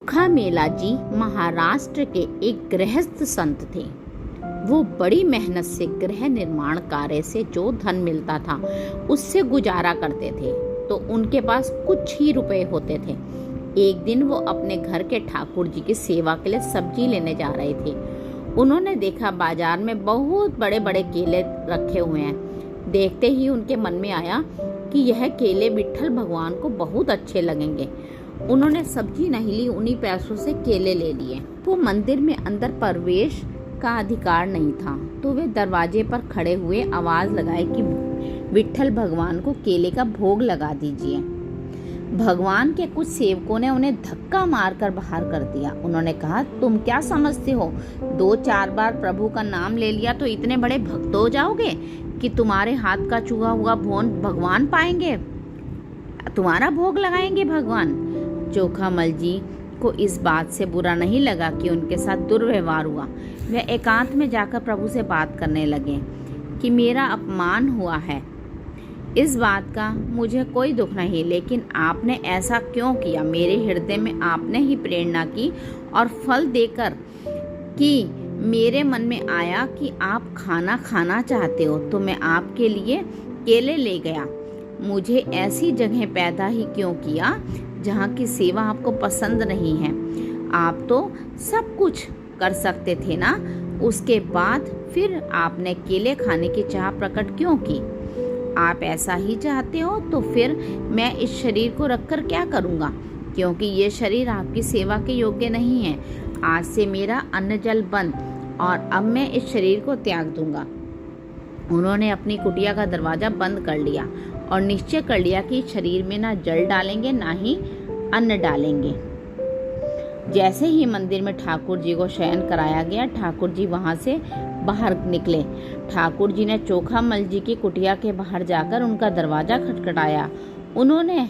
चोखामेला जी महाराष्ट्र के एक गृहस्थ संत थे। वो बड़ी मेहनत से गृह निर्माण कार्य से जो धन मिलता था उससे गुजारा करते थे, तो उनके पास कुछ ही रुपए होते थे। एक दिन वो अपने घर के ठाकुर जी की सेवा के लिए सब्जी लेने जा रहे थे। उन्होंने देखा बाजार में बहुत बड़े बड़े केले रखे हुए हैं। देखते ही उनके मन में आया कि यह केले विट्ठल भगवान को बहुत अच्छे लगेंगे। उन्होंने सब्जी नहीं ली, उन्हीं पैसों से केले ले लिए। वो मंदिर में अंदर प्रवेश का अधिकार नहीं था, तो वे दरवाजे पर खड़े हुए आवाज लगाए कि विट्ठल भगवान को केले का भोग लगा दीजिए। भगवान के कुछ सेवकों ने उन्हें धक्का मारकर बाहर कर दिया। उन्होंने कहा, तुम क्या समझते हो, 2-4 बार प्रभु का नाम ले लिया तो इतने बड़े भक्त हो जाओगे कि तुम्हारे हाथ का चुहा हुआ भोग भगवान पाएंगे, तुम्हारा भोग लगाएंगे भगवान। चोखामल जी को इस बात से बुरा नहीं लगा कि उनके साथ दुर्व्यवहार हुआ। वे एकांत में जाकर प्रभु से बात करने लगे कि मेरा अपमान हुआ है, इस बात का मुझे कोई दुख नहीं, लेकिन आपने ऐसा क्यों किया? मेरे हृदय में आपने ही प्रेरणा की और फल देकर कि मेरे मन में आया कि आप खाना खाना चाहते हो, तो मैं आपके लिए केले ले गया। मुझे ऐसी जगह पैदा ही क्यों किया जहाँ की सेवा आपको पसंद नहीं है? आप तो सब कुछ कर सकते थे ना। उसके बाद फिर आपने केले खाने की चाह प्रकट क्यों की? आप ऐसा ही चाहते हो तो फिर मैं इस शरीर को रखकर क्या करूँगा, क्योंकि ये शरीर आपकी सेवा के योग्य नहीं है। आज से मेरा अन्न जल बंद और अब मैं इस शरीर को त्याग दूंगा। उन्होंने अपनी कुटिया का दरवाजा बंद कर लिया और निश्चय कर लिया कि शरीर में ना जल डालेंगे ना ही अन्न डालेंगे। जैसे ही मंदिर में ठाकुर जी को शयन कराया गया, ठाकुर जी वहां से बाहर निकले। ठाकुर जी ने चोखामल जी की कुटिया के बाहर जाकर उनका दरवाजा खटखटाया। उन्होंने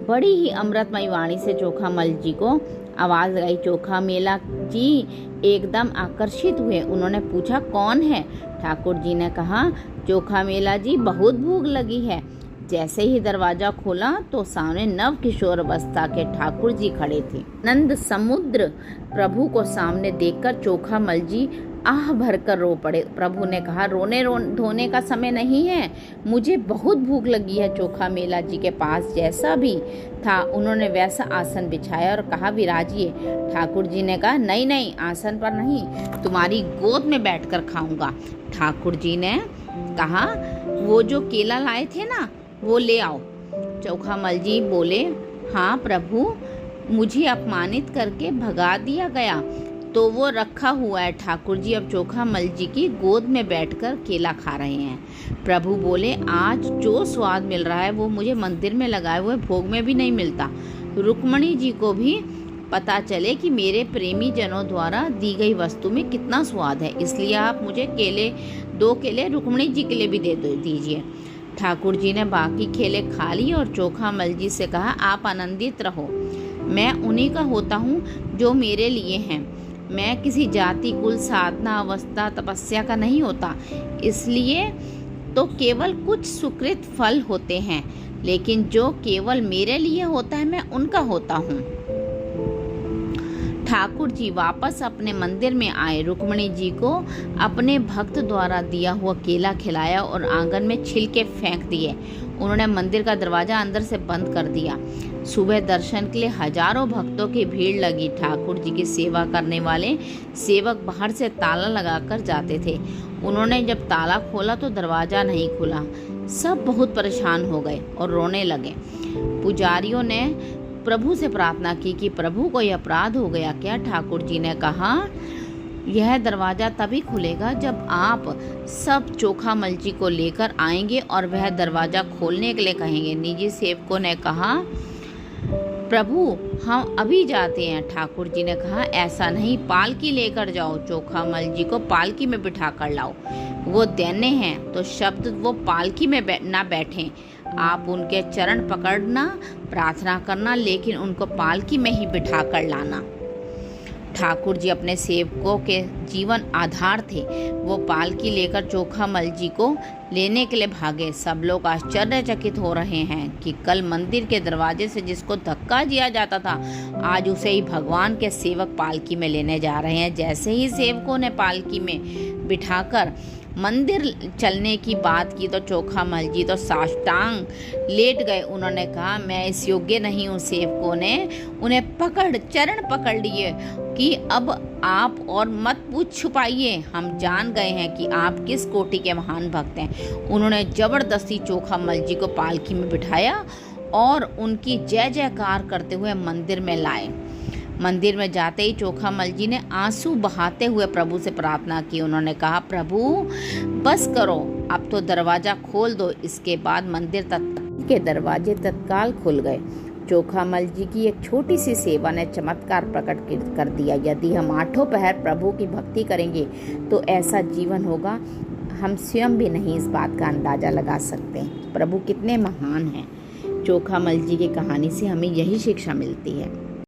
बड़ी ही अमृतमयी वाणी से चोखामल जी को आवाज लगाई। चोखामेला जी एकदम आकर्षित हुए। उन्होंने पूछा, कौन है? ठाकुर जी ने कहा, चोखामेला जी, बहुत भूख लगी है। जैसे ही दरवाजा खोला तो सामने नव किशोर अवस्था के ठाकुर जी खड़े थे। नंद समुद्र प्रभु को सामने देखकर चोखामल जी आह भरकर रो पड़े। प्रभु ने कहा, रोने धोने का समय नहीं है, मुझे बहुत भूख लगी है। चोखामेला जी के पास जैसा भी था उन्होंने वैसा आसन बिछाया और कहा, विराजिए। ठाकुर जी ने कहा, नहीं नहीं, आसन पर नहीं, तुम्हारी गोद में बैठकर खाऊंगा। ठाकुर जी ने कहा, वो जो केला लाए थे ना, वो ले आओ। चोखामल जी बोले, हाँ प्रभु, मुझे अपमानित करके भगा दिया गया तो वो रखा हुआ है। ठाकुर जी अब चोखामल जी की गोद में बैठकर केला खा रहे हैं। प्रभु बोले, आज जो स्वाद मिल रहा है वो मुझे मंदिर में लगाए हुए भोग में भी नहीं मिलता। रुक्मणी जी को भी पता चले कि मेरे प्रेमी जनों द्वारा दी गई वस्तु में कितना स्वाद है, इसलिए आप मुझे 2 केले रुक्मणी जी के लिए भी दे दीजिए। ठाकुर जी ने बाकी केले खा लिए और चोखामल जी से कहा, आप आनंदित रहो, मैं उन्हीं का होता हूँ जो मेरे लिए हैं। मैं किसी जाति, कुल, साधना, अवस्था, तपस्या का नहीं होता, इसलिए तो केवल कुछ सुकृत फल होते हैं, लेकिन जो केवल मेरे लिए होता है मैं उनका होता हूँ। ठाकुर जी वापस अपने मंदिर में आए। रुक्मणी जी को अपने भक्त द्वारा दिया हुआ केला खिलाया और आंगन में छिलके फेंक दिए। उन्होंने मंदिर का दरवाजा अंदर से बंद कर दिया। सुबह दर्शन के लिए हजारों भक्तों की भीड़ लगी। ठाकुर जी की सेवा करने वाले सेवक बाहर से ताला लगाकर जाते थे। उन्होंने जब ताला खोला तो दरवाजा नहीं खुला। सब बहुत परेशान हो गए और रोने लगे। पुजारियों ने प्रभु से प्रार्थना की कि प्रभु कोई अपराध हो गया क्या? ठाकुर जी ने कहा, यह दरवाजा तभी खुलेगा जब आप सब चोखामल जी को लेकर आएंगे और वह दरवाजा खोलने के लिए कहेंगे। निजी सेवकों ने कहा, प्रभु हम अभी जाते हैं। ठाकुर जी ने कहा, ऐसा नहीं, पालकी लेकर जाओ, चोखामल जी को पालकी में बिठा कर लाओ। वो दैन्य हैं तो शब्द वो पालकी में ना बैठें। आप उनके चरण पकड़ना, प्रार्थना करना, लेकिन उनको पालकी में ही बिठा कर लाना। ठाकुर जी अपने सेवकों के जीवन आधार थे। वो पालकी लेकर चोखामल जी को लेने के लिए भागे। सब लोग आश्चर्यचकित हो रहे हैं कि कल मंदिर के दरवाजे से जिसको धक्का दिया जाता था, आज उसे ही भगवान के सेवक पालकी में लेने जा रहे हैं। जैसे ही सेवकों ने पालकी में बिठाकर मंदिर चलने की बात की तो चोखामल जी तो साष्टांग लेट गए। उन्होंने कहा, मैं इस योग्य नहीं हूँ। सेवकों ने उन्हें चरण पकड़ लिए कि अब आप और मत पूछ छुपाइए, हम जान गए हैं कि आप किस कोटि के महान भक्त हैं। उन्होंने जबरदस्ती चोखामल जी को पालकी में बिठाया और उनकी जय जयकार करते हुए मंदिर में लाए। मंदिर में जाते ही चोखामल जी ने आंसू बहाते हुए प्रभु से प्रार्थना की। उन्होंने कहा, प्रभु बस करो, अब तो दरवाज़ा खोल दो। इसके बाद मंदिर के दरवाजे तत्काल खुल गए। चोखामल जी की एक छोटी सी सेवा ने चमत्कार प्रकट कर दिया। यदि हम आठों पहर प्रभु की भक्ति करेंगे तो ऐसा जीवन होगा, हम स्वयं भी नहीं इस बात का अंदाज़ा लगा सकते। प्रभु कितने महान हैं। चोखामल जी की कहानी से हमें यही शिक्षा मिलती है।